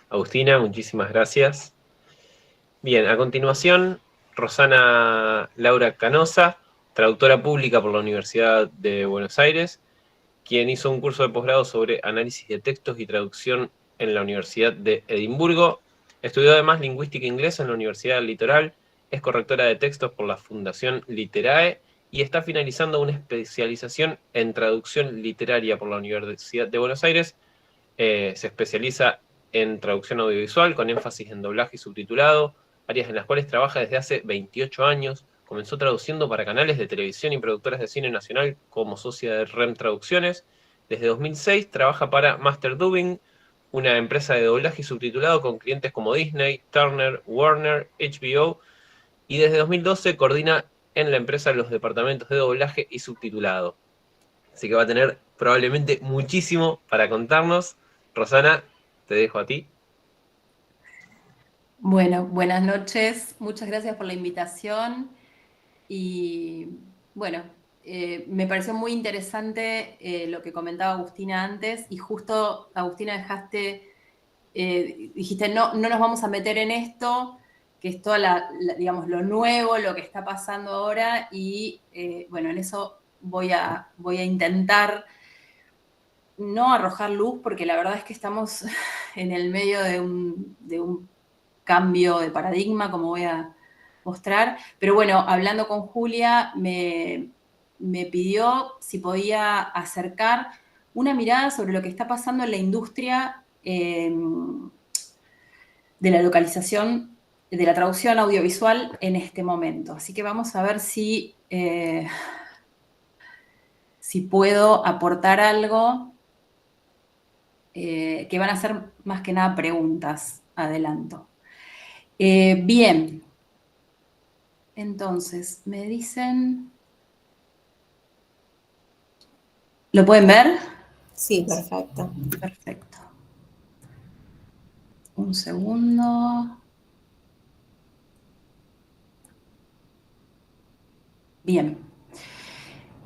Agustina, muchísimas gracias. Bien, a continuación, Rosana Laura Canosa, traductora pública por la Universidad de Buenos Aires, quien hizo un curso de posgrado sobre análisis de textos y traducción en la Universidad de Edimburgo. Estudió además lingüística inglesa en la Universidad del Litoral, es correctora de textos por la Fundación Literae y está finalizando una especialización en traducción literaria por la Universidad de Buenos Aires. Se especializa en traducción audiovisual con énfasis en doblaje y subtitulado, áreas en las cuales trabaja desde hace 28 años. Comenzó traduciendo para canales de televisión y productoras de cine nacional como socia de REM Traducciones. Desde 2006 trabaja para Master Dubbing, una empresa de doblaje y subtitulado con clientes como Disney, Turner, Warner, HBO, y desde 2012 coordina en la empresa los departamentos de doblaje y subtitulado. Así que va a tener probablemente muchísimo para contarnos. Rosana, te dejo a ti. Bueno, buenas noches. Muchas gracias por la invitación. Y bueno, me pareció muy interesante lo que comentaba Agustina antes. Y justo, Agustina, dijiste, no, no nos vamos a meter en esto, que es todo digamos, lo nuevo, lo que está pasando ahora. Y bueno, en eso voy a intentar no arrojar luz, porque la verdad es que estamos en el medio de un cambio de paradigma, como voy a mostrar. Pero bueno, hablando con Julia, me pidió si podía acercar una mirada sobre lo que está pasando en la industria de la localización, de la traducción audiovisual en este momento. Así que vamos a ver si puedo aportar algo, que van a ser más que nada preguntas. Adelanto. Bien. Entonces, me dicen... ¿Lo pueden ver? Sí, perfecto. Perfecto. Un segundo. Bien.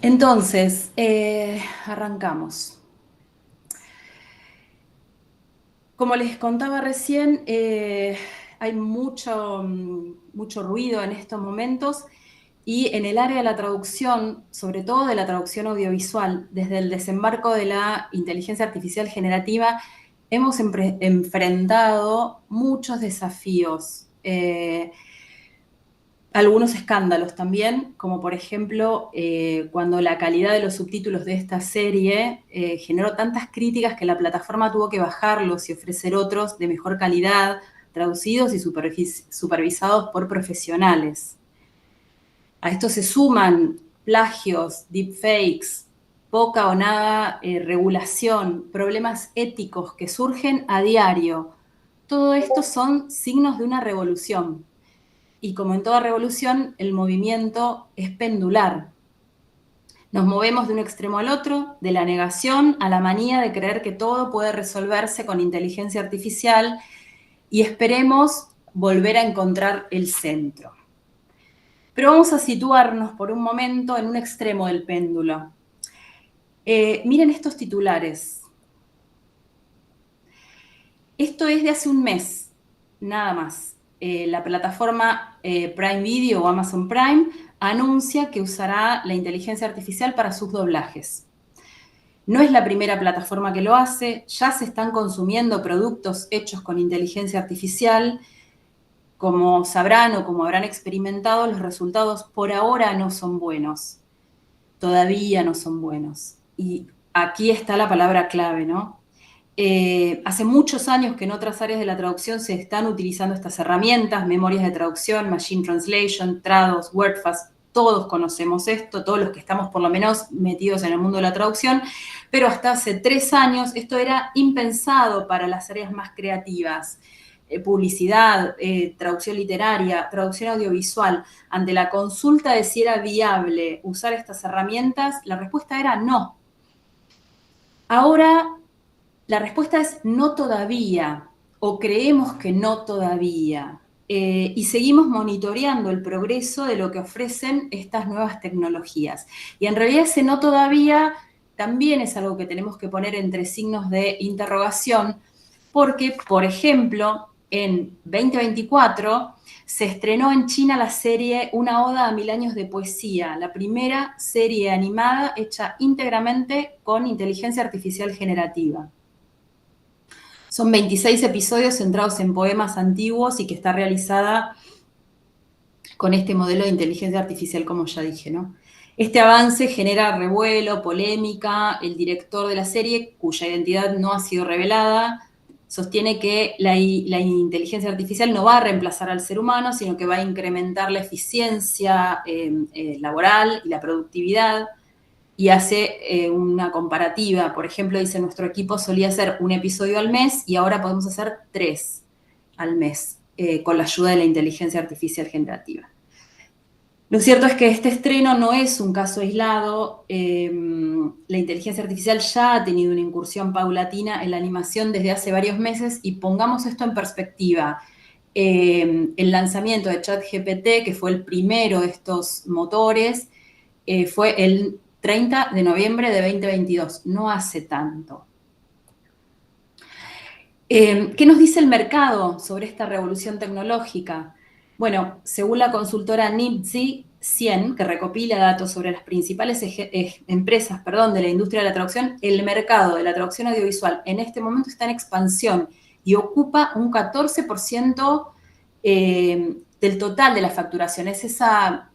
Entonces, arrancamos. Como les contaba recién, hay mucho ruido en estos momentos y en el área de la traducción, sobre todo de la traducción audiovisual, desde el desembarco de la inteligencia artificial generativa, hemos enfrentado muchos desafíos. Algunos escándalos también, como por ejemplo cuando la calidad de los subtítulos de esta serie generó tantas críticas que la plataforma tuvo que bajarlos y ofrecer otros de mejor calidad, traducidos y supervisados por profesionales. A esto se suman plagios, deepfakes, poca o nada regulación, problemas éticos que surgen a diario. Todo esto son signos de una revolución. Y como en toda revolución, el movimiento es pendular. Nos movemos de un extremo al otro, de la negación a la manía de creer que todo puede resolverse con inteligencia artificial y esperemos volver a encontrar el centro. Pero vamos a situarnos por un momento en un extremo del péndulo. Miren estos titulares. Esto es de hace un mes, nada más. La plataforma Prime Video o Amazon Prime anuncia que usará la inteligencia artificial para sus doblajes. No es la primera plataforma que lo hace, ya se están consumiendo productos hechos con inteligencia artificial. Como sabrán o como habrán experimentado, los resultados por ahora no son buenos. Todavía no son buenos. Y aquí está la palabra clave, ¿no? Hace muchos años que en otras áreas de la traducción se están utilizando estas herramientas, memorias de traducción, Machine Translation, Trados, WordFast, todos conocemos esto, todos los que estamos por lo menos metidos en el mundo de la traducción, pero hasta hace 3 años esto era impensado para las áreas más creativas. Publicidad, traducción literaria, traducción audiovisual. Ante la consulta de si era viable usar estas herramientas, la respuesta era no. Ahora la respuesta es no todavía, o creemos que no todavía. Y seguimos monitoreando el progreso de lo que ofrecen estas nuevas tecnologías. Y en realidad ese no todavía también es algo que tenemos que poner entre signos de interrogación, porque, por ejemplo, en 2024 se estrenó en China la serie Una Oda a 1000 años de poesía, la primera serie animada hecha íntegramente con inteligencia artificial generativa. Son 26 episodios centrados en poemas antiguos y que está realizada con este modelo de inteligencia artificial, como ya dije, ¿no? Este avance genera revuelo, polémica. El director de la serie, cuya identidad no ha sido revelada, sostiene que la inteligencia artificial no va a reemplazar al ser humano, sino que va a incrementar la eficiencia laboral y la productividad, y hace una comparativa. Por ejemplo, dice, nuestro equipo solía hacer un episodio al mes y ahora podemos hacer 3 al mes con la ayuda de la inteligencia artificial generativa. Lo cierto es que este estreno no es un caso aislado. La inteligencia artificial ya ha tenido una incursión paulatina en la animación desde hace varios meses, y pongamos esto en perspectiva. El lanzamiento de ChatGPT, que fue el primero de estos motores, fue el 30 de noviembre de 2022, no hace tanto. ¿Qué nos dice el mercado sobre esta revolución tecnológica? Bueno, según la consultora Nipsey 100, que recopila datos sobre las principales empresas de la industria de la traducción, el mercado de la traducción audiovisual en este momento está en expansión y ocupa un 14% del total de la facturación. Es esa,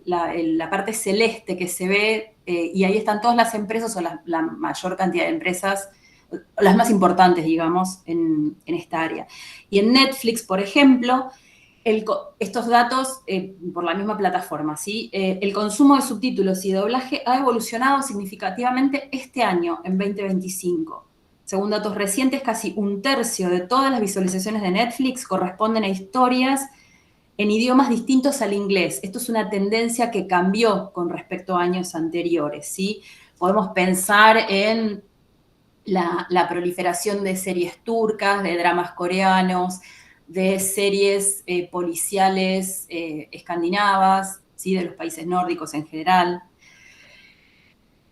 la parte celeste que se ve, y ahí están todas las empresas, o la mayor cantidad de empresas, las más importantes, digamos, en esta área. Y en Netflix, por ejemplo, estos datos, por la misma plataforma, ¿sí? El consumo de subtítulos y doblaje ha evolucionado significativamente este año, en 2025. Según datos recientes, casi un tercio de todas las visualizaciones de Netflix corresponden a historias en idiomas distintos al inglés. Esto es una tendencia que cambió con respecto a años anteriores, ¿sí? Podemos pensar en la proliferación de series turcas, de dramas coreanos, de series policiales escandinavas, ¿sí? De los países nórdicos en general.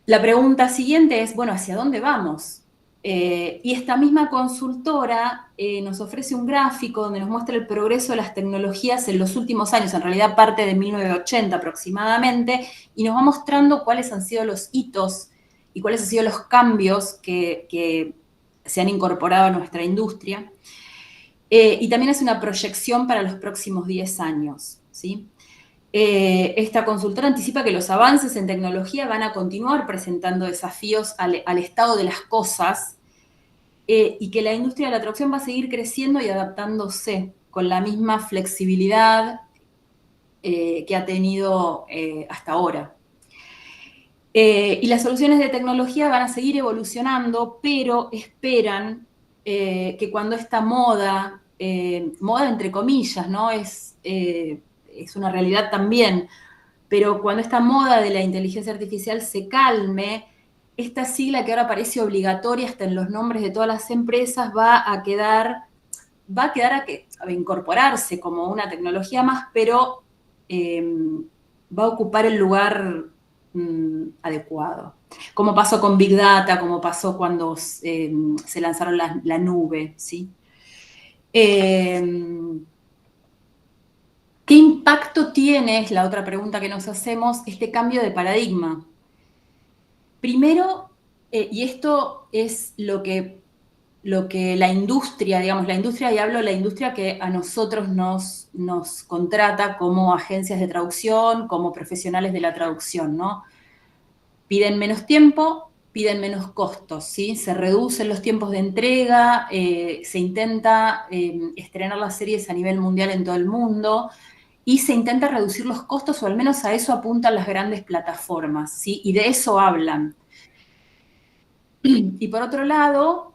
La pregunta siguiente es, bueno, ¿hacia dónde vamos? Y esta misma consultora nos ofrece un gráfico donde nos muestra el progreso de las tecnologías en los últimos años, en realidad parte de 1980 aproximadamente, y nos va mostrando cuáles han sido los hitos y cuáles han sido los cambios que se han incorporado a nuestra industria. Y también es una proyección para los próximos 10 años, ¿sí? Esta consultora anticipa que los avances en tecnología van a continuar presentando desafíos al estado de las cosas, y que la industria de la traducción va a seguir creciendo y adaptándose con la misma flexibilidad que ha tenido hasta ahora. Y las soluciones de tecnología van a seguir evolucionando, pero esperan que cuando esta moda entre comillas, ¿no? Es una realidad también, pero cuando esta moda de la inteligencia artificial se calme, esta sigla que ahora parece obligatoria hasta en los nombres de todas las empresas va a incorporarse como una tecnología más, pero va a ocupar el lugar adecuado. Como pasó con Big Data, como pasó cuando se lanzaron la nube, ¿sí? ¿Qué impacto tiene, es la otra pregunta que nos hacemos, este cambio de paradigma? Primero, y esto es lo que la industria, digamos, y hablo de la industria que a nosotros nos contrata como agencias de traducción, como profesionales de la traducción, ¿no? Piden menos tiempo, piden menos costos, ¿sí? Se reducen los tiempos de entrega, se intenta estrenar las series a nivel mundial en todo el mundo, y se intenta reducir los costos, o al menos a eso apuntan las grandes plataformas, ¿sí? Y de eso hablan. Y por otro lado,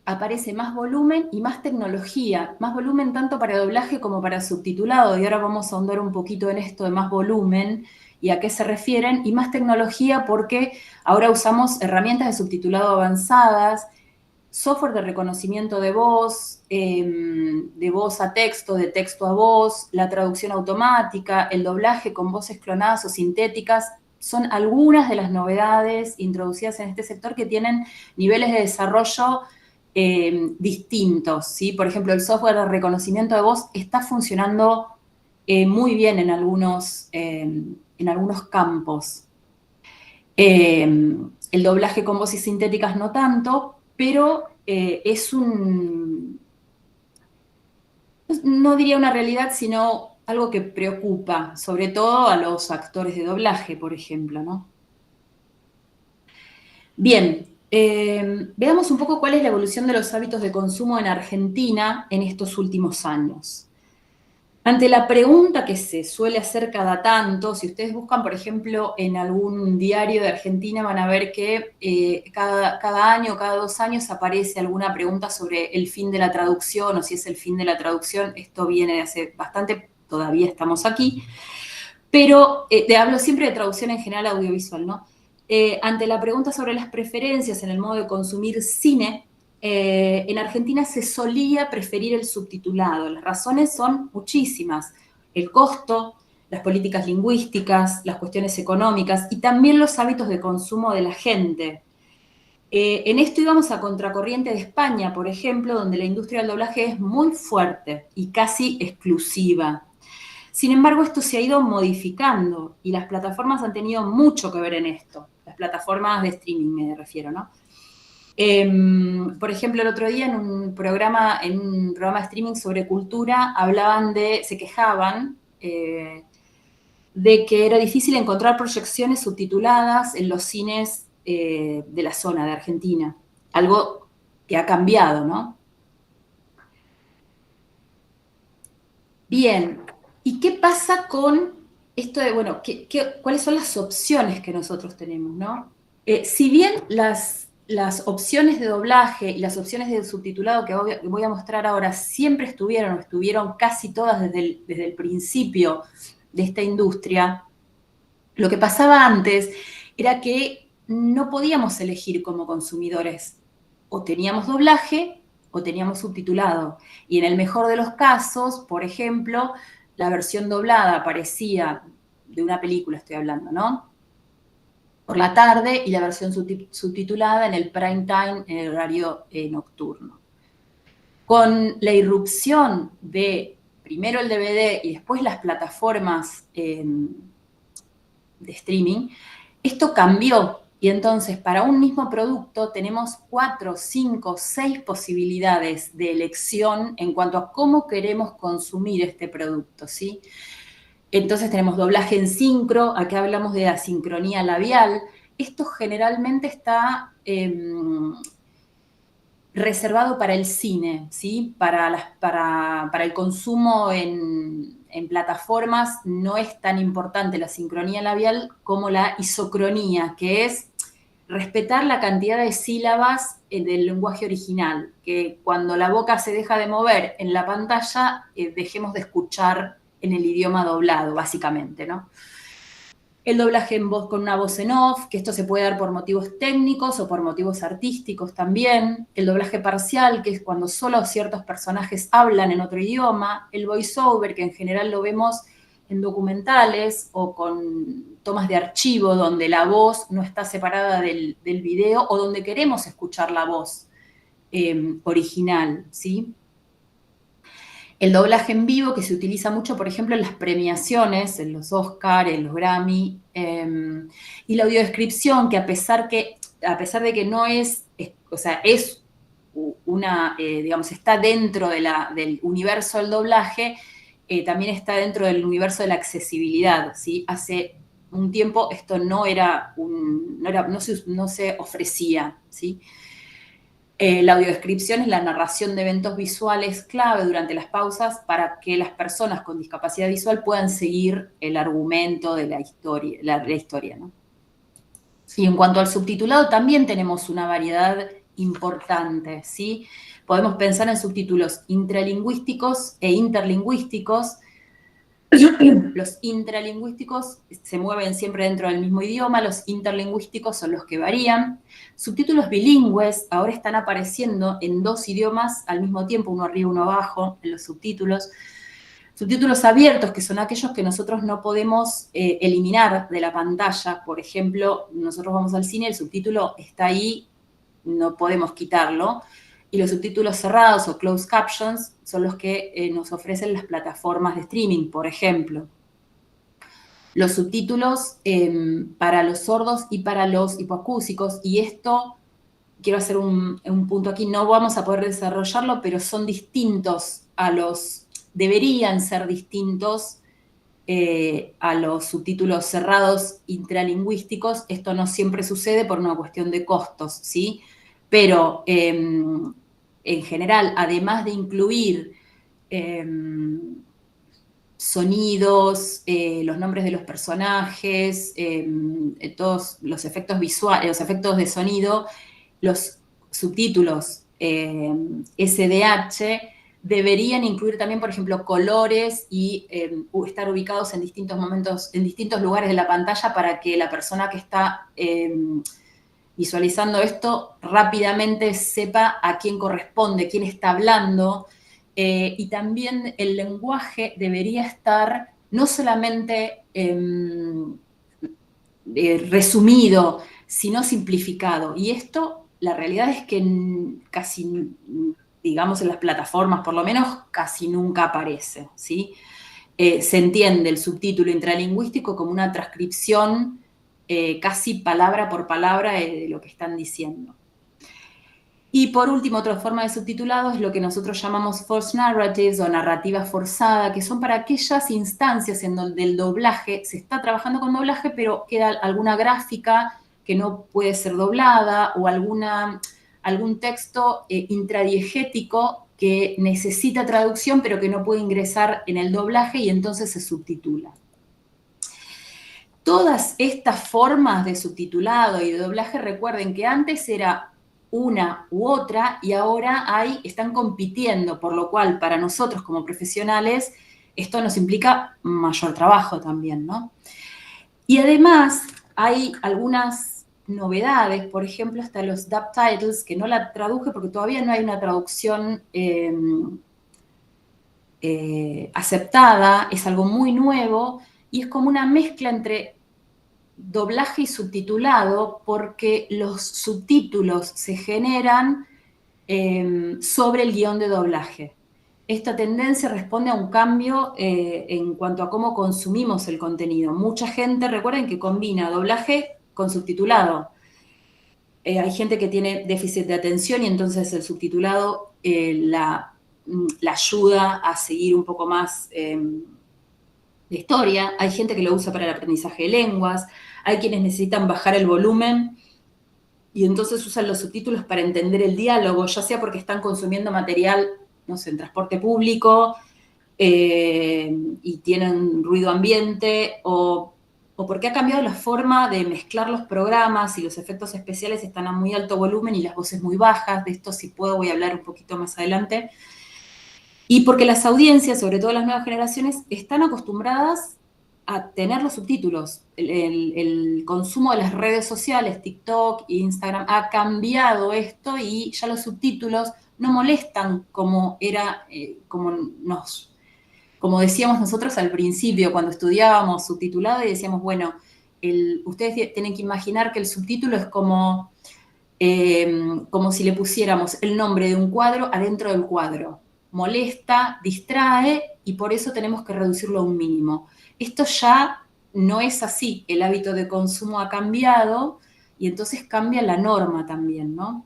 aparece más volumen y más tecnología, más volumen tanto para doblaje como para subtitulado, y ahora vamos a ahondar un poquito en esto de más volumen y a qué se refieren, y más tecnología porque ahora usamos herramientas de subtitulado avanzadas, software de reconocimiento de voz a texto, de texto a voz, la traducción automática, el doblaje con voces clonadas o sintéticas. Son algunas de las novedades introducidas en este sector que tienen niveles de desarrollo distintos, ¿sí? Por ejemplo, el software de reconocimiento de voz está funcionando muy bien en algunos campos. El doblaje con voces sintéticas no tanto, pero no diría una realidad, sino algo que preocupa, sobre todo a los actores de doblaje, por ejemplo, ¿no? Bien, veamos un poco cuál es la evolución de los hábitos de consumo en Argentina en estos últimos años. Ante la pregunta que se suele hacer cada tanto, si ustedes buscan, por ejemplo, en algún diario de Argentina, van a ver que cada año, cada 2 años aparece alguna pregunta sobre el fin de la traducción o si es el fin de la traducción. Esto viene de hace bastante, todavía estamos aquí. Pero hablo siempre de traducción en general audiovisual, ¿no? Ante la pregunta sobre las preferencias en el modo de consumir cine, en Argentina se solía preferir el subtitulado. Las razones son muchísimas. El costo, las políticas lingüísticas, las cuestiones económicas y también los hábitos de consumo de la gente. En esto íbamos a contracorriente de España, por ejemplo, donde la industria del doblaje es muy fuerte y casi exclusiva. Sin embargo, esto se ha ido modificando y las plataformas han tenido mucho que ver en esto. Las plataformas de streaming me refiero, ¿no? Por ejemplo, el otro día en un programa de streaming sobre cultura se quejaban de que era difícil encontrar proyecciones subtituladas en los cines de la zona de Argentina. Algo que ha cambiado, ¿no? Bien, ¿y qué pasa con esto de, bueno, cuáles son las opciones que nosotros tenemos, ¿no? Si bien las opciones de doblaje y las opciones de subtitulado que voy a mostrar ahora siempre estuvieron casi todas desde el principio de esta industria, lo que pasaba antes era que no podíamos elegir como consumidores. O teníamos doblaje o teníamos subtitulado. Y en el mejor de los casos, por ejemplo, la versión doblada aparecía de una película, estoy hablando, ¿no? Por la tarde, y la versión subtitulada en el prime time, en el horario nocturno. Con la irrupción de primero el DVD y después las plataformas de streaming, esto cambió. Y entonces, para un mismo producto tenemos 4, 5, 6 posibilidades de elección en cuanto a cómo queremos consumir este producto, ¿sí? Entonces tenemos doblaje en sincro, acá hablamos de asincronía labial. Esto generalmente está reservado para el cine, ¿sí? Para el consumo en plataformas no es tan importante la sincronía labial como la isocronía, que es respetar la cantidad de sílabas del lenguaje original, que cuando la boca se deja de mover en la pantalla, dejemos de escuchar en el idioma doblado, básicamente, ¿no? El doblaje en voz con una voz en off, que esto se puede dar por motivos técnicos o por motivos artísticos también. El doblaje parcial, que es cuando solo ciertos personajes hablan en otro idioma. El voiceover, que en general lo vemos en documentales o con tomas de archivo donde la voz no está separada del video o donde queremos escuchar la voz original, ¿sí? El doblaje en vivo, que se utiliza mucho, por ejemplo, en las premiaciones, en los Oscar, en los Grammy, y la audiodescripción, que a pesar de que no es, o sea, es digamos, está dentro del universo del doblaje, también está dentro del universo de la accesibilidad, ¿sí? Hace un tiempo esto no se ofrecía, ¿sí? La audiodescripción es la narración de eventos visuales clave durante las pausas para que las personas con discapacidad visual puedan seguir el argumento de la historia, ¿no? Y en cuanto al subtitulado, también tenemos una variedad importante, ¿sí? Podemos pensar en subtítulos intralingüísticos e interlingüísticos. Los intralingüísticos se mueven siempre dentro del mismo idioma, los interlingüísticos son los que varían. Subtítulos bilingües ahora están apareciendo en 2 idiomas al mismo tiempo, uno arriba y uno abajo en los subtítulos. Subtítulos abiertos, que son aquellos que nosotros no podemos eliminar de la pantalla. Por ejemplo, nosotros vamos al cine, el subtítulo está ahí, no podemos quitarlo. Y los subtítulos cerrados o closed captions son los que nos ofrecen las plataformas de streaming, por ejemplo. Los subtítulos para los sordos y para los hipoacúsicos, y esto, quiero hacer un punto aquí, no vamos a poder desarrollarlo, pero son distintos deberían ser distintos a los subtítulos cerrados intralingüísticos. Esto no siempre sucede por una cuestión de costos, ¿sí? Pero en general, además de incluir sonidos, los nombres de los personajes, todos los efectos visuales, los efectos de sonido, los subtítulos SDH deberían incluir también, por ejemplo, colores y estar ubicados en distintos momentos, en distintos lugares de la pantalla para que la persona que está visualizando esto rápidamente sepa a quién corresponde, quién está hablando. Y también el lenguaje debería estar no solamente resumido, sino simplificado. Y esto, la realidad es que casi, digamos, en las plataformas, por lo menos, casi nunca aparece, ¿sí? Se entiende el subtítulo intralingüístico como una transcripción casi palabra por palabra de lo que están diciendo. Y por último, otra forma de subtitulado es lo que nosotros llamamos false narratives o narrativa forzada, que son para aquellas instancias en donde el doblaje, se está trabajando con doblaje, pero queda alguna gráfica que no puede ser doblada o algún texto intradiegético que necesita traducción, pero que no puede ingresar en el doblaje y entonces se subtitula. Todas estas formas de subtitulado y de doblaje, recuerden que antes era una u otra y ahora están compitiendo, por lo cual para nosotros como profesionales esto nos implica mayor trabajo también, ¿no? Y además hay algunas novedades, por ejemplo, hasta los dubtitles, que no la traduje porque todavía no hay una traducción aceptada, es algo muy nuevo y es como una mezcla entre doblaje y subtitulado, porque los subtítulos se generan sobre el guión de doblaje. Esta tendencia responde a un cambio en cuanto a cómo consumimos el contenido. Mucha gente, recuerden que combina doblaje con subtitulado. Hay gente que tiene déficit de atención y entonces el subtitulado la ayuda a seguir un poco más de historia. Hay gente que lo usa para el aprendizaje de lenguas. Hay quienes necesitan bajar el volumen y entonces usan los subtítulos para entender el diálogo, ya sea porque están consumiendo material, no sé, en transporte público y tienen ruido ambiente, o porque ha cambiado la forma de mezclar los programas y los efectos especiales están a muy alto volumen y las voces muy bajas. De esto, si puedo, voy a hablar un poquito más adelante. Y porque las audiencias, sobre todo las nuevas generaciones, están acostumbradas a tener los subtítulos. El consumo de las redes sociales, TikTok e Instagram, ha cambiado esto y ya los subtítulos no molestan como era, como decíamos nosotros al principio, cuando estudiábamos subtitulado y decíamos, bueno, ustedes tienen que imaginar que el subtítulo es como si le pusiéramos el nombre de un cuadro adentro del cuadro. Molesta, distrae y por eso tenemos que reducirlo a un mínimo. Esto ya no es así, el hábito de consumo ha cambiado y entonces cambia la norma también, ¿no?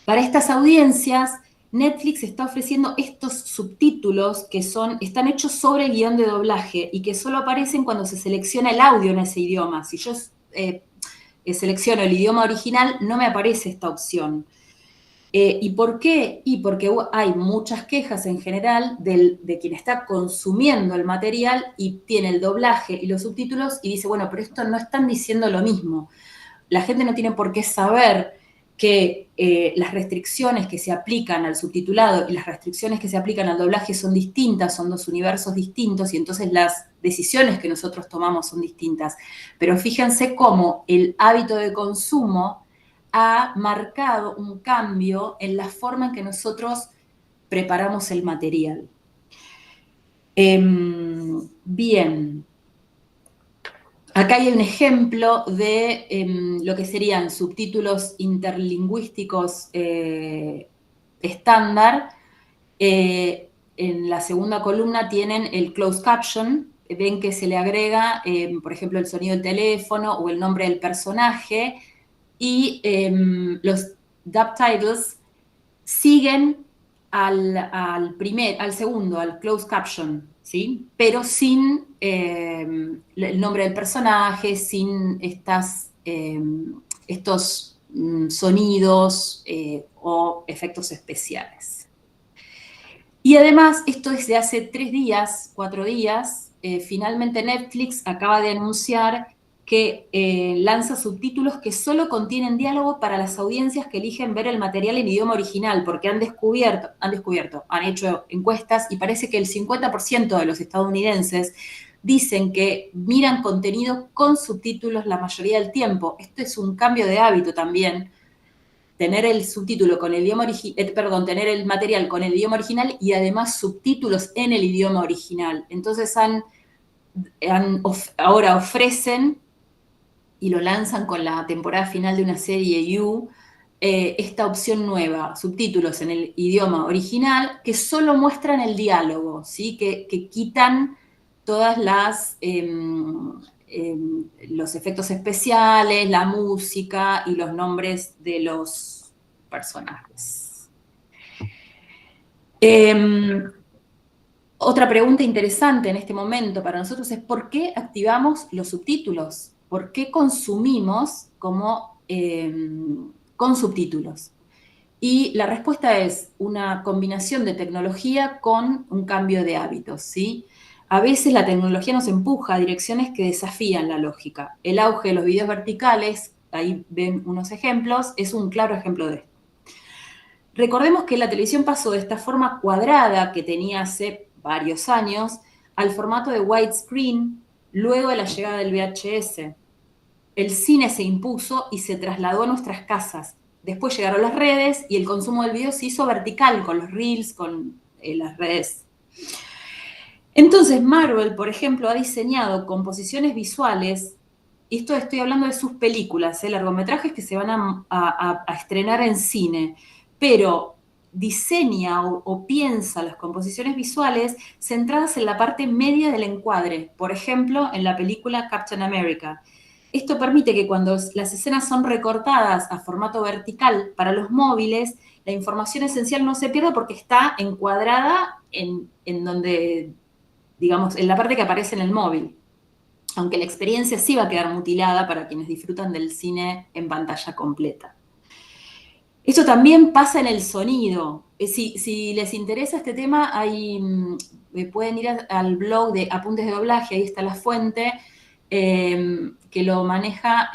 Para estas audiencias, Netflix está ofreciendo estos subtítulos que están hechos sobre el guión de doblaje y que solo aparecen cuando se selecciona el audio en ese idioma. Si yo selecciono el idioma original, no me aparece esta opción. ¿Y por qué? Y porque hay muchas quejas en general de quien está consumiendo el material y tiene el doblaje y los subtítulos y dice, bueno, pero esto no están diciendo lo mismo. La gente no tiene por qué saber que las restricciones que se aplican al subtitulado y las restricciones que se aplican al doblaje son distintas, son dos universos distintos y entonces las decisiones que nosotros tomamos son distintas. Pero fíjense cómo el hábito de consumo ha marcado un cambio en la forma en que nosotros preparamos el material. Bien. Acá hay un ejemplo de lo que serían subtítulos interlingüísticos estándar. En la segunda columna tienen el closed caption. Ven que se le agrega, por ejemplo, el sonido del teléfono o el nombre del personaje. Y los dubtitles siguen al segundo, al closed caption, ¿sí? Pero sin el nombre del personaje, sin estos sonidos o efectos especiales. Y además, esto desde hace 3 días, 4 días, finalmente Netflix acaba de anunciar que lanza subtítulos que solo contienen diálogo para las audiencias que eligen ver el material en idioma original, porque han hecho encuestas y parece que el 50% de los estadounidenses dicen que miran contenido con subtítulos la mayoría del tiempo. Esto es un cambio de hábito también, tener el subtítulo con el idioma tener el material con el idioma original y además subtítulos en el idioma original. Entonces ahora ofrecen y lo lanzan con la temporada final de una serie You, esta opción nueva, subtítulos en el idioma original, que solo muestran el diálogo, ¿sí? Que quitan todas los efectos especiales, la música y los nombres de los personajes. Otra pregunta interesante en este momento para nosotros es ¿por qué activamos los subtítulos? ¿Por qué consumimos con subtítulos? Y la respuesta es una combinación de tecnología con un cambio de hábitos, ¿sí? A veces la tecnología nos empuja a direcciones que desafían la lógica. El auge de los videos verticales, ahí ven unos ejemplos, es un claro ejemplo de esto. Recordemos que la televisión pasó de esta forma cuadrada que tenía hace varios años al formato de widescreen luego de la llegada del VHS. El cine se impuso y se trasladó a nuestras casas. Después llegaron las redes y el consumo del video se hizo vertical con los reels, con las redes. Entonces Marvel, por ejemplo, ha diseñado composiciones visuales, y esto estoy hablando de sus películas, largometrajes que se van a estrenar en cine, pero diseña o piensa las composiciones visuales centradas en la parte media del encuadre, por ejemplo, en la película Captain America. Esto permite que cuando las escenas son recortadas a formato vertical para los móviles, la información esencial no se pierda porque está encuadrada en donde, digamos, en la parte que aparece en el móvil. Aunque la experiencia sí va a quedar mutilada para quienes disfrutan del cine en pantalla completa. Esto también pasa en el sonido. Si les interesa este tema, pueden ir al blog de Apuntes de Doblaje, ahí está la fuente, que lo maneja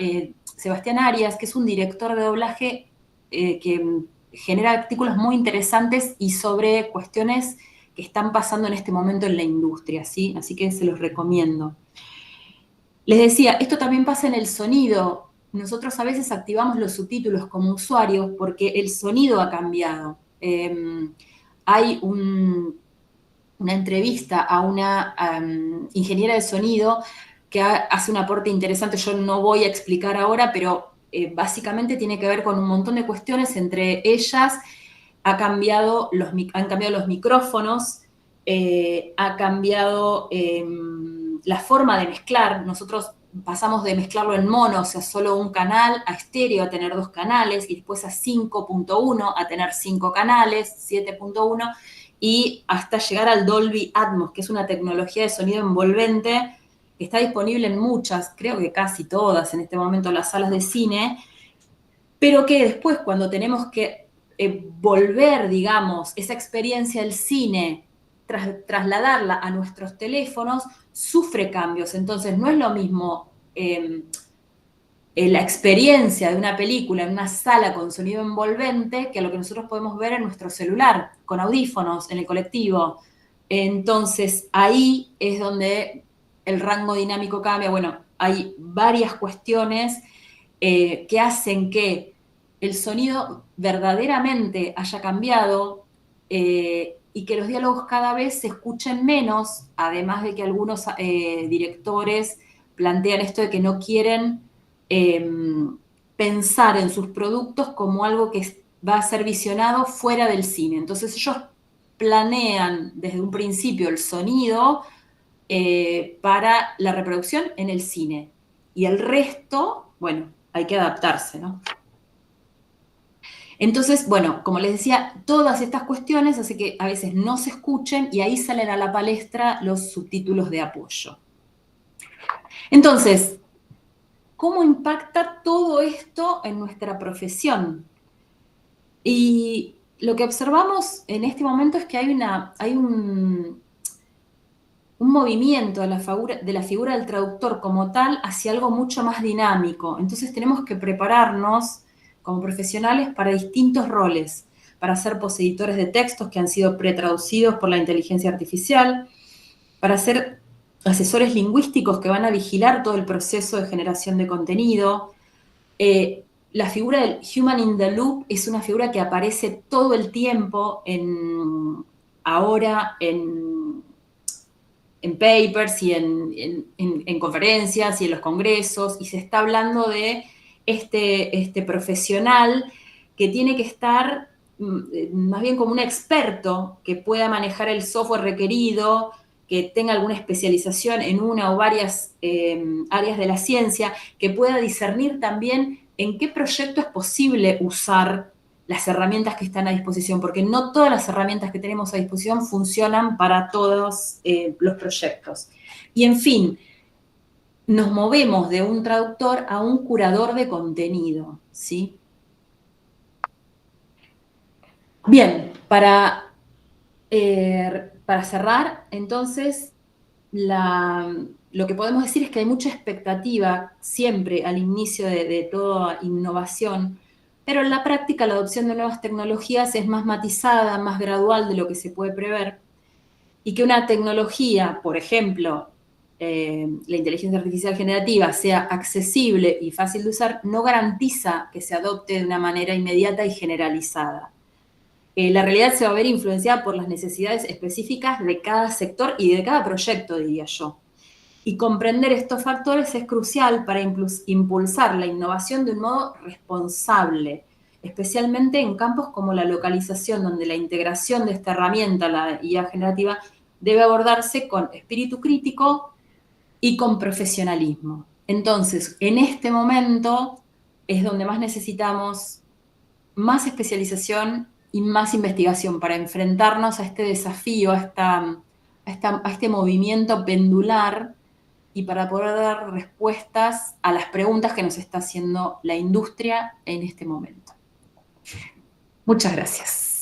Sebastián Arias, que es un director de doblaje que genera artículos muy interesantes y sobre cuestiones que están pasando en este momento en la industria, ¿sí? Así que se los recomiendo. Les decía, esto también pasa en el sonido. Nosotros a veces activamos los subtítulos como usuarios porque el sonido ha cambiado. Hay una entrevista a una ingeniera de sonido que hace un aporte interesante, yo no voy a explicar ahora, pero básicamente tiene que ver con un montón de cuestiones, entre ellas han cambiado los micrófonos, ha cambiado la forma de mezclar. Nosotros pasamos de mezclarlo en mono, o sea, solo un canal, a estéreo, a tener 2 canales, y después a 5.1, a tener 5 canales, 7.1, y hasta llegar al Dolby Atmos, que es una tecnología de sonido envolvente que está disponible en muchas, creo que casi todas en este momento, las salas de cine, pero que después cuando tenemos que volver, digamos, esa experiencia del cine, trasladarla a nuestros teléfonos, sufre cambios. Entonces no es lo mismo la experiencia de una película en una sala con sonido envolvente que lo que nosotros podemos ver en nuestro celular, con audífonos, en el colectivo. Entonces ahí es donde el rango dinámico cambia. Bueno, hay varias cuestiones que hacen que el sonido verdaderamente haya cambiado y que los diálogos cada vez se escuchen menos, además de que algunos directores plantean esto de que no quieren pensar en sus productos como algo que va a ser visionado fuera del cine. Entonces ellos planean desde un principio el sonido para la reproducción en el cine. Y el resto, bueno, hay que adaptarse, ¿no? Entonces, bueno, como les decía, todas estas cuestiones hacen que a veces no se escuchen y ahí salen a la palestra los subtítulos de apoyo. Entonces, ¿cómo impacta todo esto en nuestra profesión? Y lo que observamos en este momento es que hay un movimiento de la figura del traductor como tal hacia algo mucho más dinámico. Entonces tenemos que prepararnos como profesionales para distintos roles, para ser poseditores de textos que han sido pretraducidos por la inteligencia artificial, para ser asesores lingüísticos que van a vigilar todo el proceso de generación de contenido. La figura del human in the loop es una figura que aparece todo el tiempo ahora en papers y en conferencias y en los congresos, y se está hablando de este profesional que tiene que estar más bien como un experto que pueda manejar el software requerido, que tenga alguna especialización en una o varias áreas de la ciencia, que pueda discernir también en qué proyecto es posible usar las herramientas que están a disposición, porque no todas las herramientas que tenemos a disposición funcionan para todos los proyectos. Y en fin, nos movemos de un traductor a un curador de contenido, ¿sí? Bien, para cerrar, entonces, lo que podemos decir es que hay mucha expectativa siempre al inicio de toda innovación, pero en la práctica la adopción de nuevas tecnologías es más matizada, más gradual de lo que se puede prever, y que una tecnología, por ejemplo, la inteligencia artificial generativa, sea accesible y fácil de usar, no garantiza que se adopte de una manera inmediata y generalizada. La realidad se va a ver influenciada por las necesidades específicas de cada sector y de cada proyecto, diría yo. Y comprender estos factores es crucial para impulsar la innovación de un modo responsable, especialmente en campos como la localización, donde la integración de esta herramienta, la IA generativa, debe abordarse con espíritu crítico y con profesionalismo. Entonces, en este momento es donde más necesitamos más especialización y más investigación para enfrentarnos a este desafío, a este movimiento pendular, y para poder dar respuestas a las preguntas que nos está haciendo la industria en este momento. Muchas gracias.